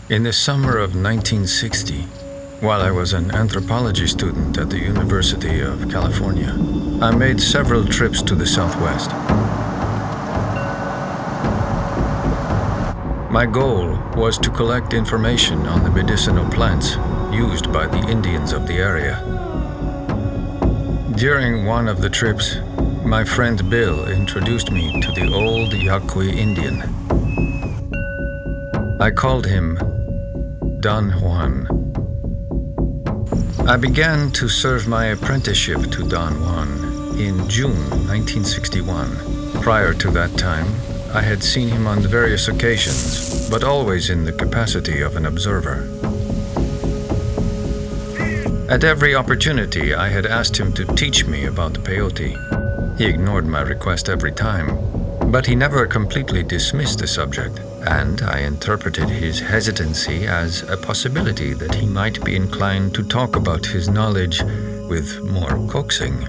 In the summer of 1960, while I was an anthropology student at the University of California, I made several trips to the Southwest. My goal was to collect information on the medicinal plants used by the Indians of the area. During one of the trips, my friend Bill introduced me to the old Yaqui Indian. I called him Don Juan. I began to serve my apprenticeship to Don Juan in June 1961. Prior to that time, I had seen him on various occasions, but always in the capacity of an observer. At every opportunity, I had asked him to teach me about the peyote. He ignored my request every time, but he never completely dismissed the subject, and I interpreted his hesitancy as a possibility that he might be inclined to talk about his knowledge with more coaxing.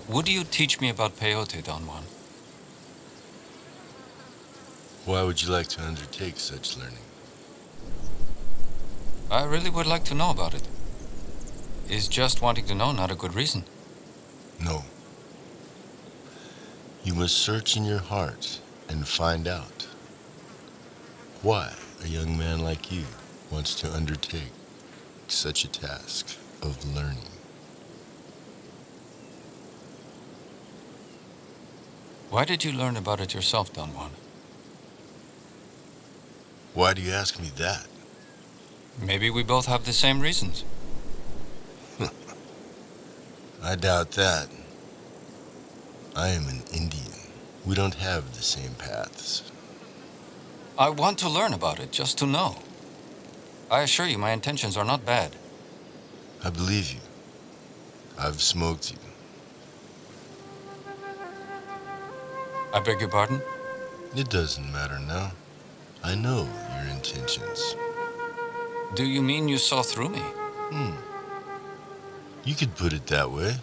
Would you teach me about peyote, Don Juan? Why would you like to undertake such learning? I really would like to know about it. Is just wanting to know not a good reason? No. You must search in your heart and find out why a young man like you wants to undertake such a task of learning. Why did you learn about it yourself, Don Juan? Why do you ask me that? Maybe we both have the same reasons. I doubt that. I am an Indian. We don't have the same paths. I want to learn about it, just to know. I assure you my intentions are not bad. I believe you. I've smoked you. I beg your pardon? It doesn't matter now. I know your intentions. Do you mean you saw through me? You could put it that way.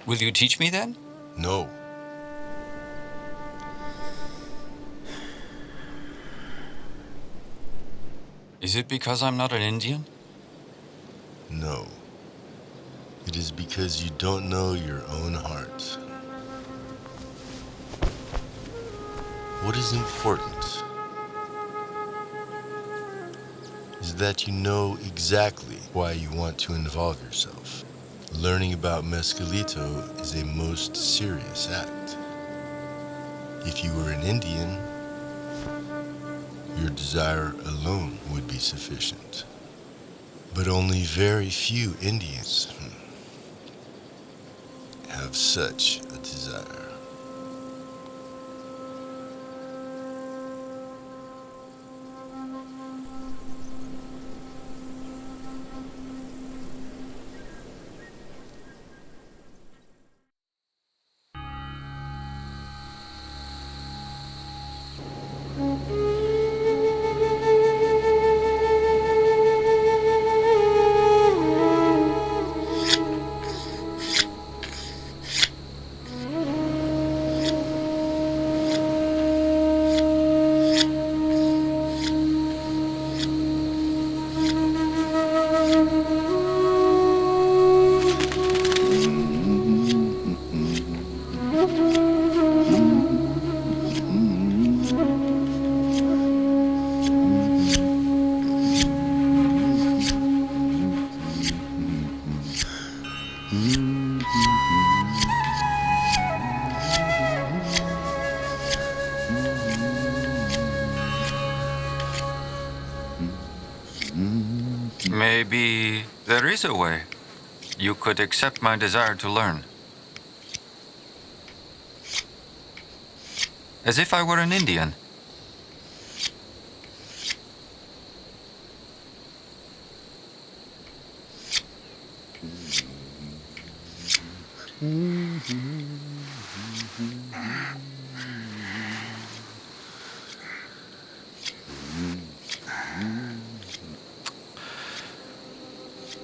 Will you teach me then? No. Is it because I'm not an Indian? No. It is because you don't know your own heart. What is important is that you know exactly why you want to involve yourself. Learning about Mescalito is a most serious act. If you were an Indian, your desire alone would be sufficient. But only very few Indians have such a desire. Maybe there is a way. You could accept my desire to learn. As if I were an Indian.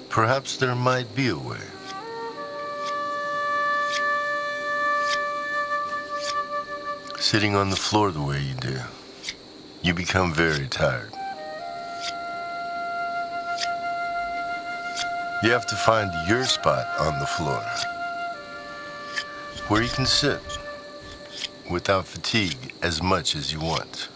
Perhaps there might be a way. Sitting on the floor the way you do, you become very tired. You have to find your spot on the floor, where you can sit without fatigue as much as you want.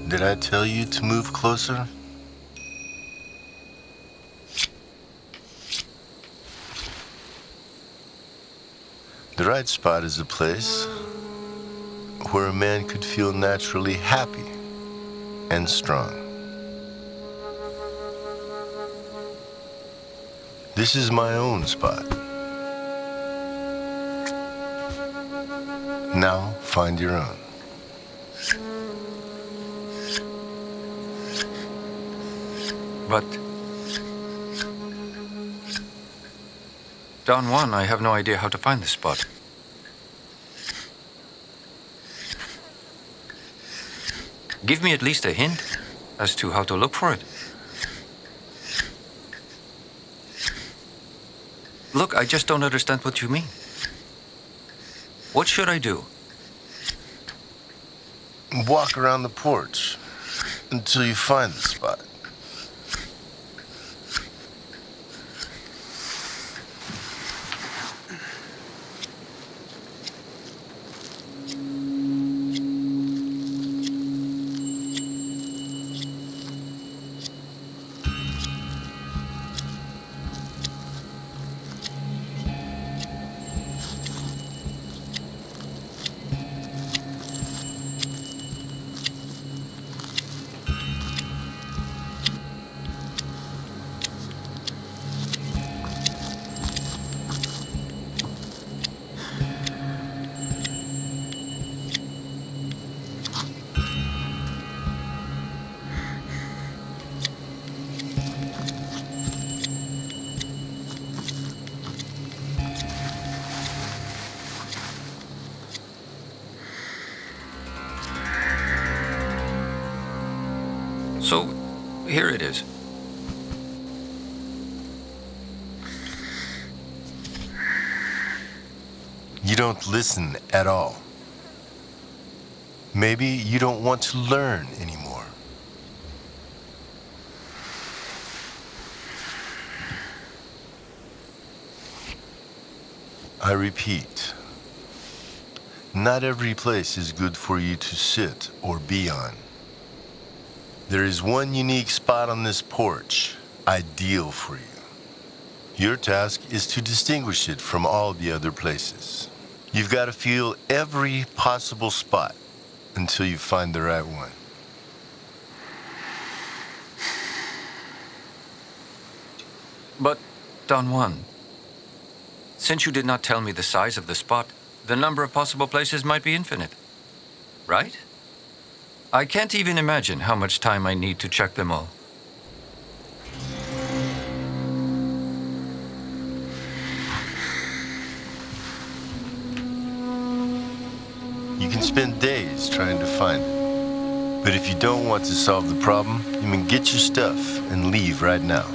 Did I tell you to move closer? The right spot is a place where a man could feel naturally happy and strong. This is my own spot. Now find your own. But... Don Juan, I have no idea how to find this spot. Give me at least a hint as to how to look for it. Look, I just don't understand what you mean. What should I do? Walk around the porch until you find the spot. So, here it is. You don't listen at all. Maybe you don't want to learn anymore. I repeat, not every place is good for you to sit or be on. There is one unique spot on this porch, ideal for you. Your task is to distinguish it from all the other places. You've got to feel every possible spot until you find the right one. But, Don Juan, since you did not tell me the size of the spot, the number of possible places might be infinite, right? I can't even imagine how much time I need to check them all. You can spend days trying to find it. But if you don't want to solve the problem, you can get your stuff and leave right now.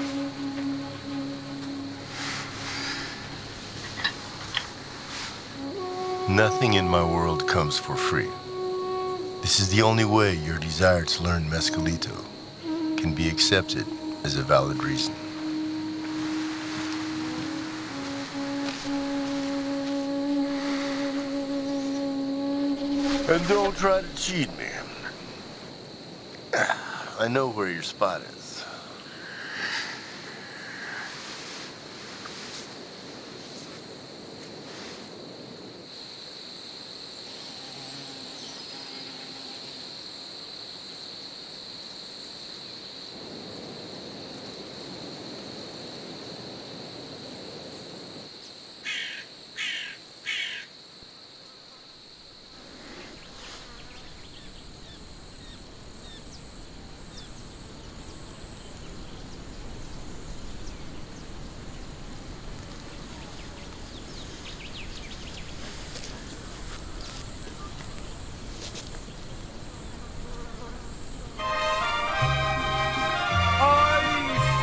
Nothing in my world comes for free. This is the only way your desire to learn Mescalito can be accepted as a valid reason. And don't try to cheat me. I know where your spot is.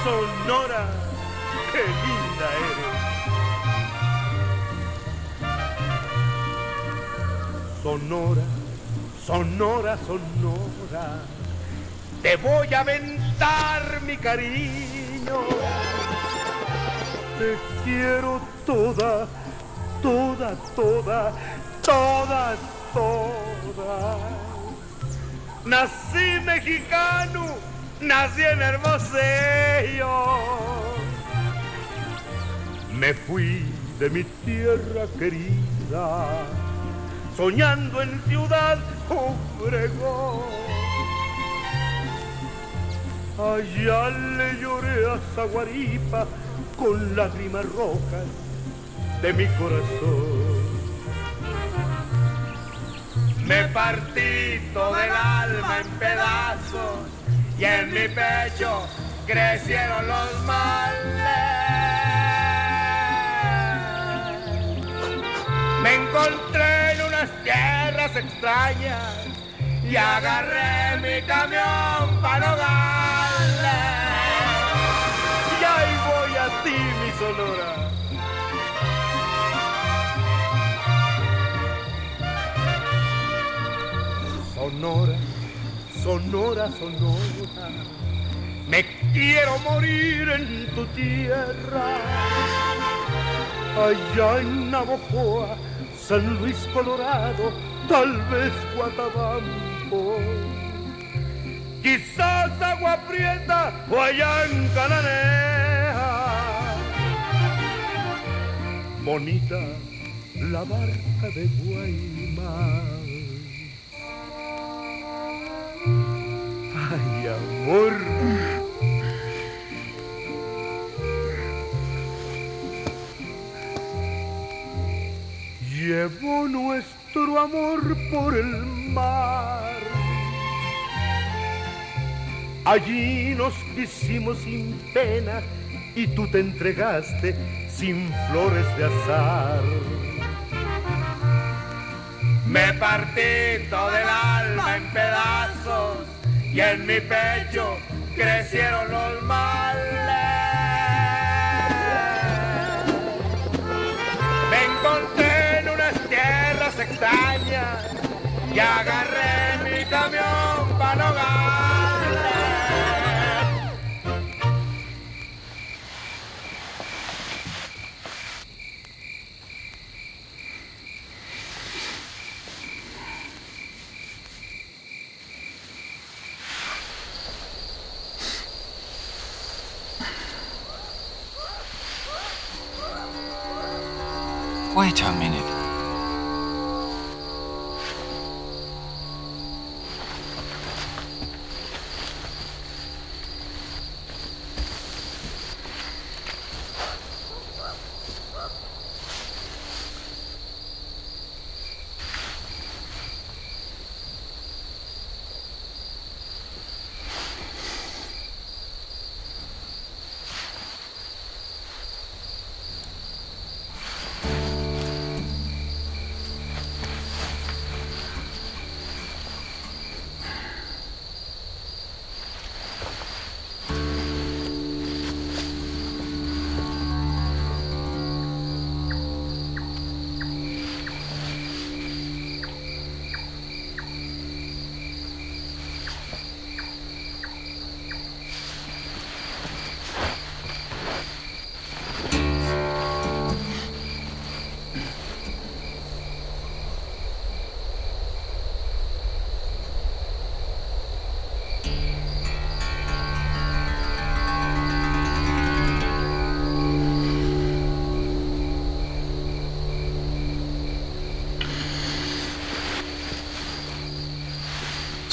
Sonora, qué linda eres. Sonora, Sonora, Sonora, te voy a aventar mi cariño. Te quiero toda, toda, toda, toda, toda. Nací mexicano, nací en Hermosillo. Me fui de mi tierra querida, soñando en Ciudad Obregón. Allá le lloré a Zaguaripa con lágrimas rojas de mi corazón. Me partí todo el alma en pedazos y en mi pecho crecieron los males. Me encontré en unas tierras extrañas y agarré mi camión para Nogales. Y ahí voy a ti, mi Sonora. Sonora, Sonora, Sonora, me quiero morir en tu tierra. Allá en Navojoa, San Luis Colorado, tal vez Guatabampo, quizás Agua Prieta o allá en Cananea. Bonita la barca de Guaymas. Ay, amor. Llevó nuestro amor por el mar. Allí nos quisimos sin pena y tú te entregaste sin flores de azar. Me partí todo el alma en pedazos y en mi pecho crecieron los males. Me encontré en unas tierras extrañas y agarré mi camión para Nogales. Wait a minute.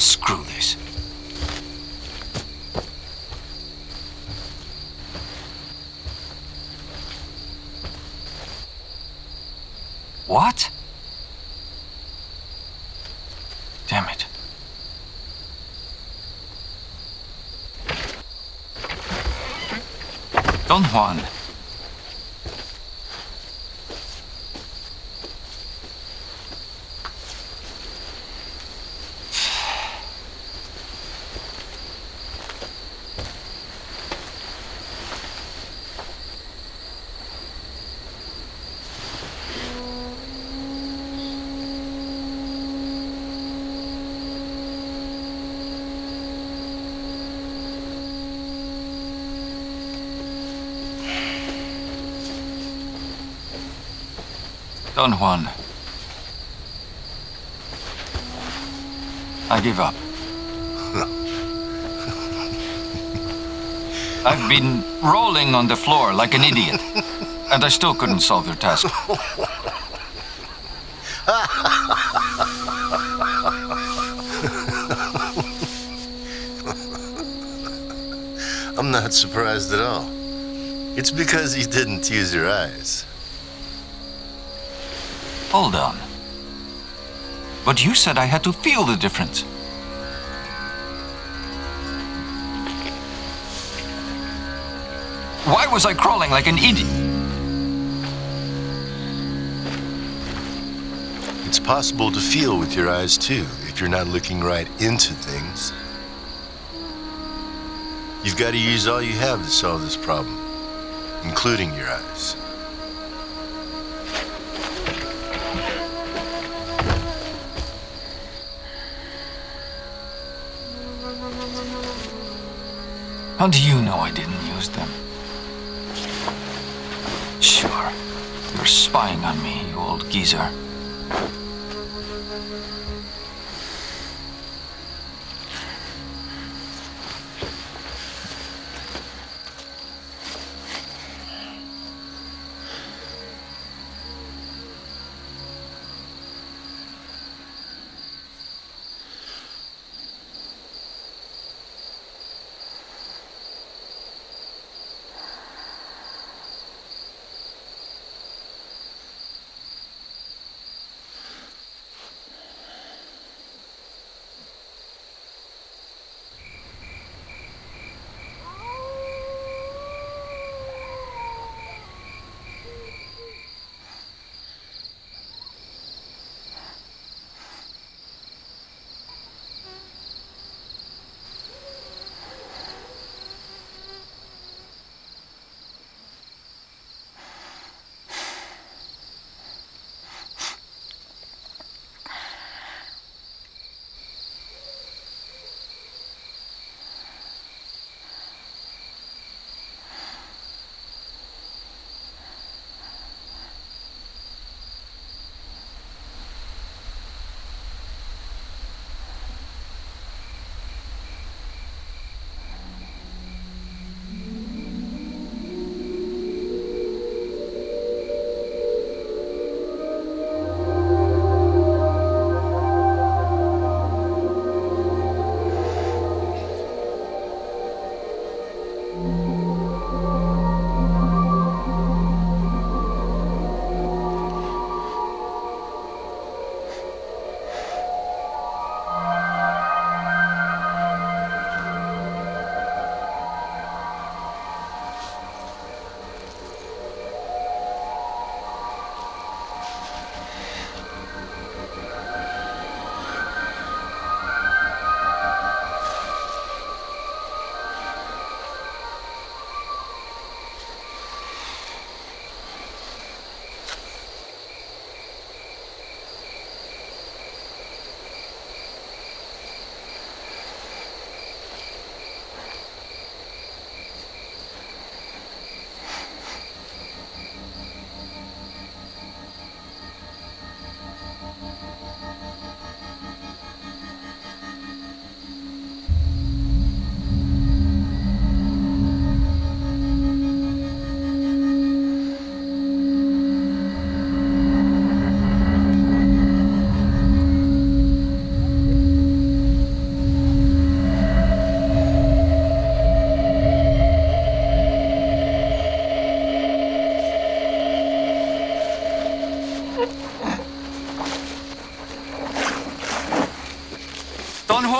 Screw this. What? Damn it. Don Juan. Don Juan. I give up. I've been rolling on the floor like an idiot, and I still couldn't solve your task. I'm not surprised at all. It's because you didn't use your eyes. Hold on. But you said I had to feel the difference. Why was I crawling like an idiot? It's possible to feel with your eyes too, if you're not looking right into things. You've got to use all you have to solve this problem, including your eyes. How do you know I didn't use them? Sure. You're spying on me, you old geezer.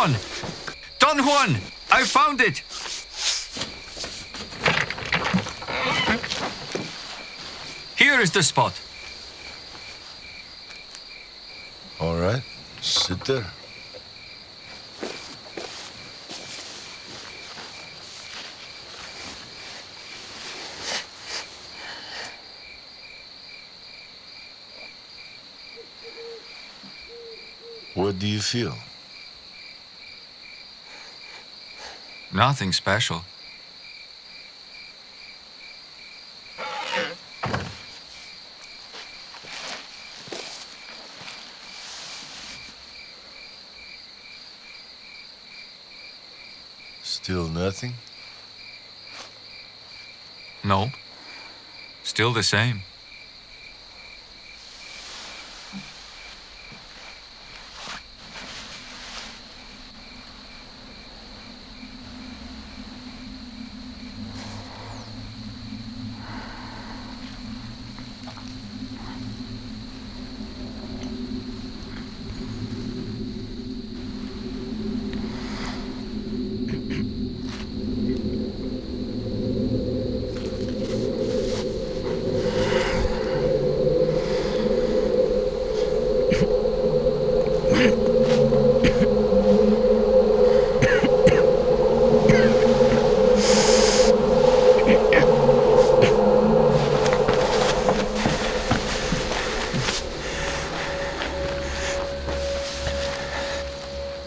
Juan! Don Juan! I found it! Here is the spot. All right, sit there. What do you feel? Nothing special. Still nothing? No. Still the same.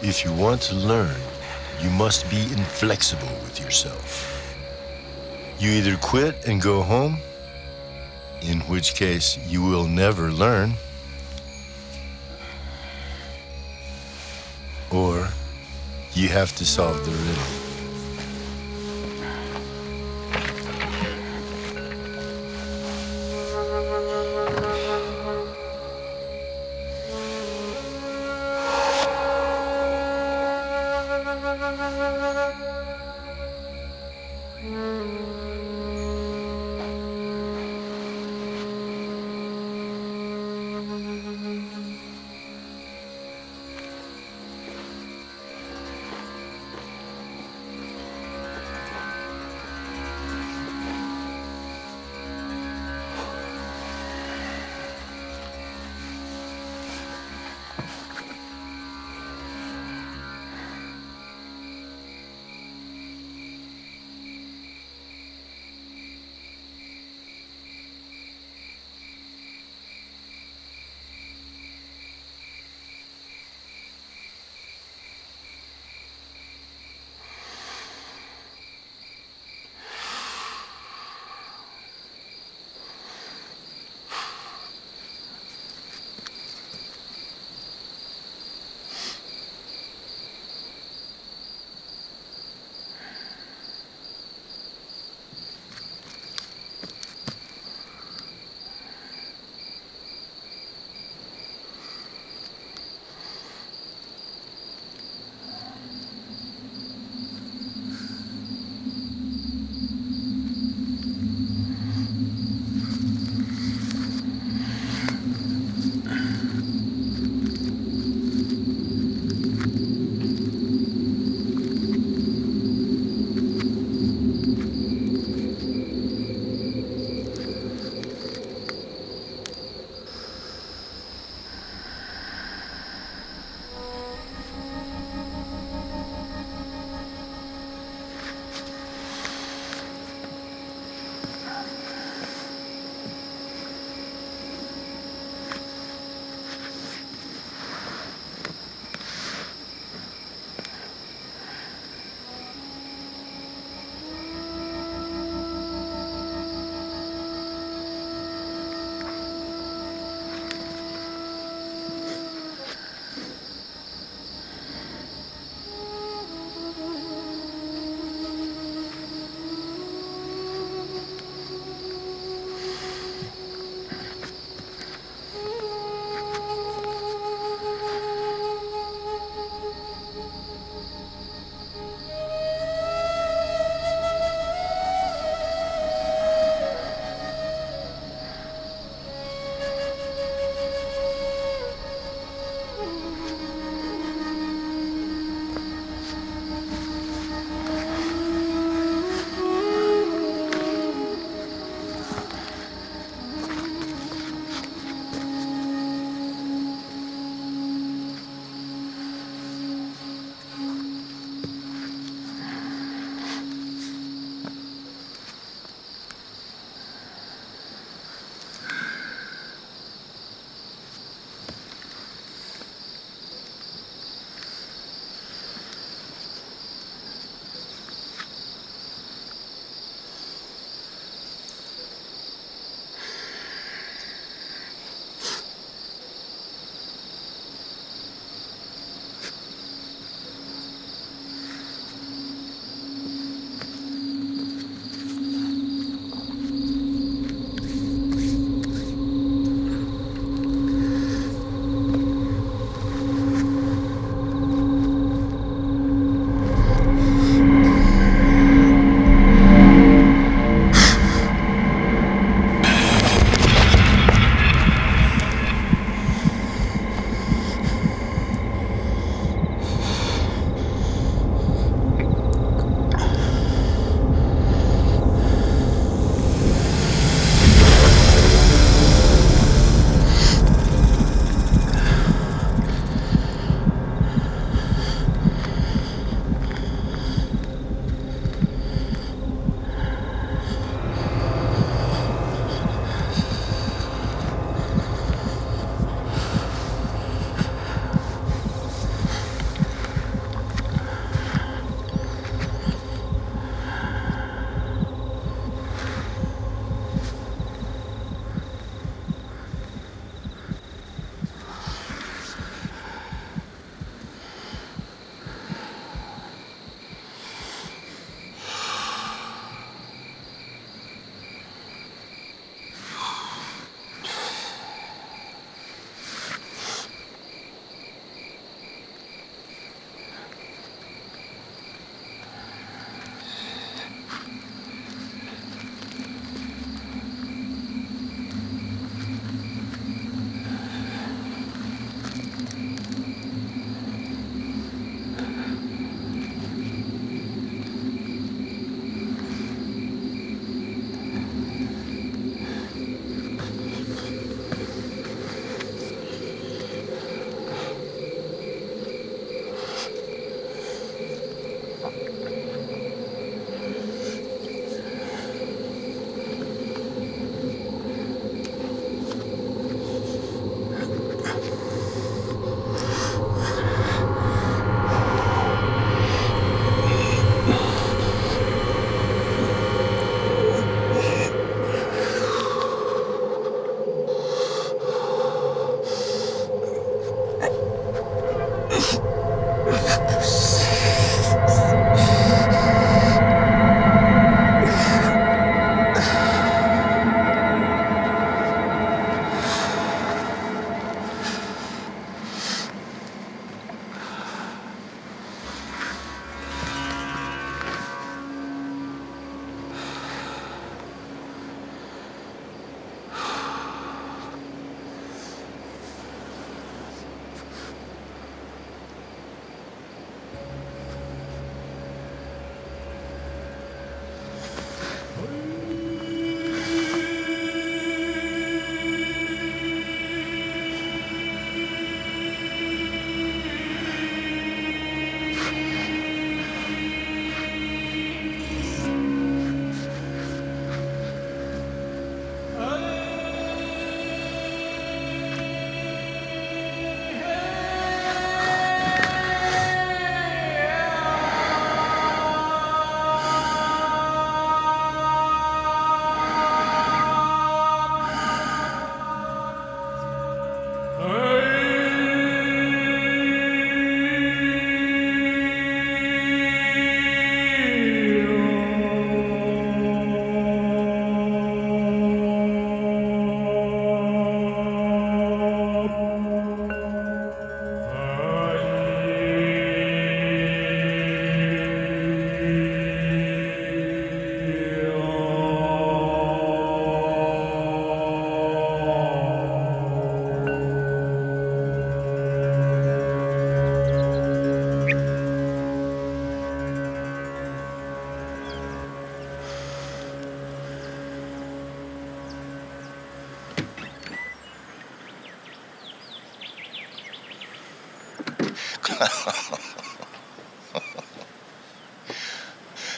If you want to learn, you must be inflexible with yourself. You either quit and go home, in which case you will never learn, or you have to solve the riddle.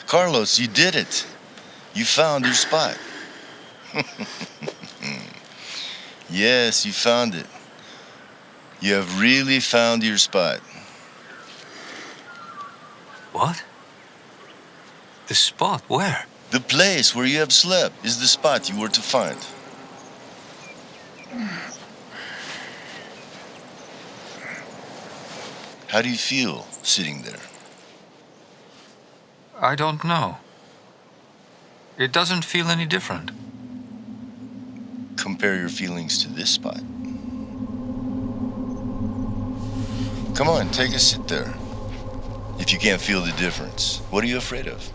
Carlos, you did it. You found your spot. Yes, you found it. You have really found your spot. What? The spot? Where? The place where you have slept is the spot you were to find. How do you feel sitting there? I don't know. It doesn't feel any different. Compare your feelings to this spot. Come on, take a sit there. If you can't feel the difference, what are you afraid of?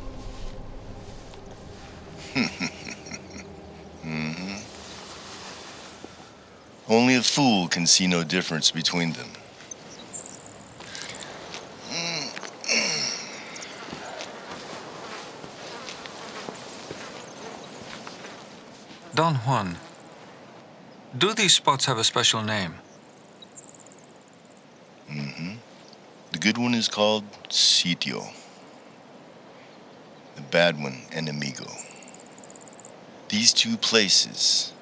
Only a fool can see no difference between them. Don Juan, do these spots have a special name? The good one is called Sitio. The bad one, Enemigo. These two places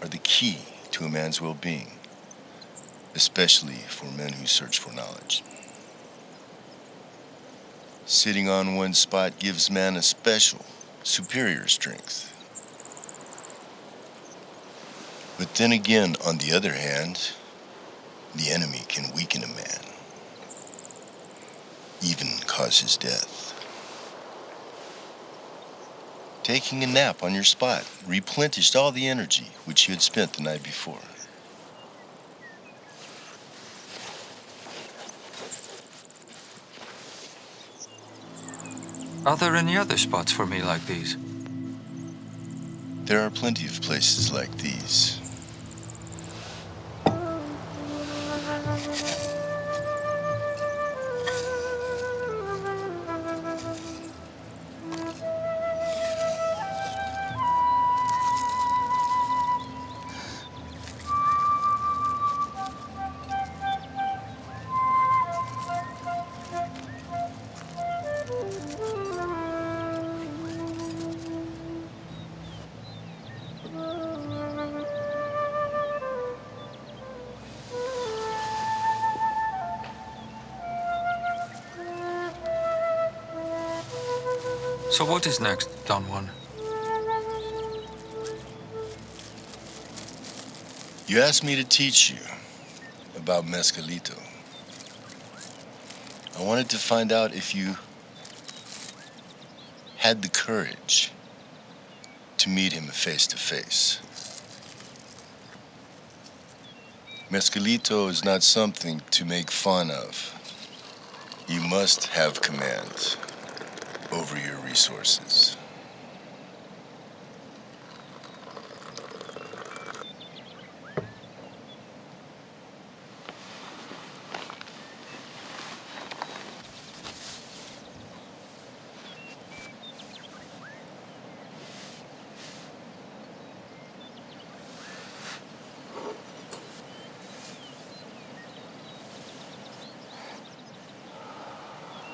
are the key to a man's well-being, especially for men who search for knowledge. Sitting on one spot gives man a special, superior strength. But then again, on the other hand, the enemy can weaken a man, even cause his death. Taking a nap on your spot replenished all the energy which you had spent the night before. Are there any other spots for me like these? There are plenty of places like these. So what is next, Don Juan? You asked me to teach you about Mescalito. I wanted to find out if you had the courage to meet him face to face. Mescalito is not something to make fun of. You must have command over your resources.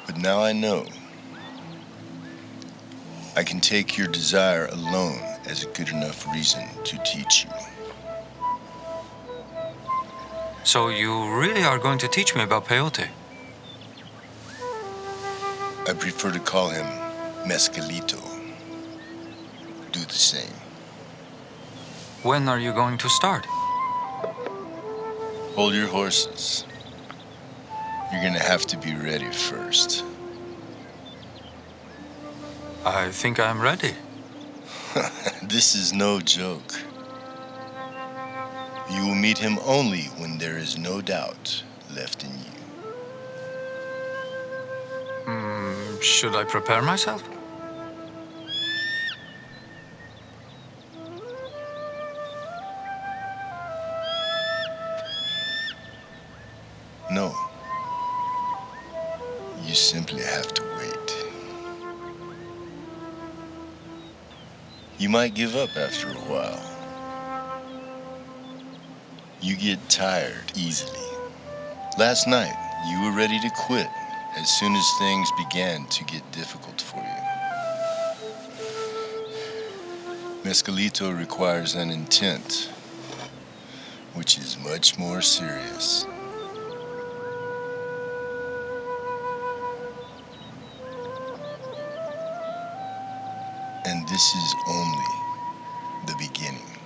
But now I know I can take your desire alone as a good enough reason to teach you. So you really are going to teach me about peyote? I prefer to call him Mescalito. Do the same. When are you going to start? Hold your horses. You're gonna have to be ready first. I think I'm ready. This is no joke. You will meet him only when there is no doubt left in you. Should I prepare myself? No. You simply have to wait. You might give up after a while. You get tired easily. Last night, You were ready to quit as soon as things began to get difficult for you. Mezcalito requires an intent, which is much more serious. And this is only the beginning.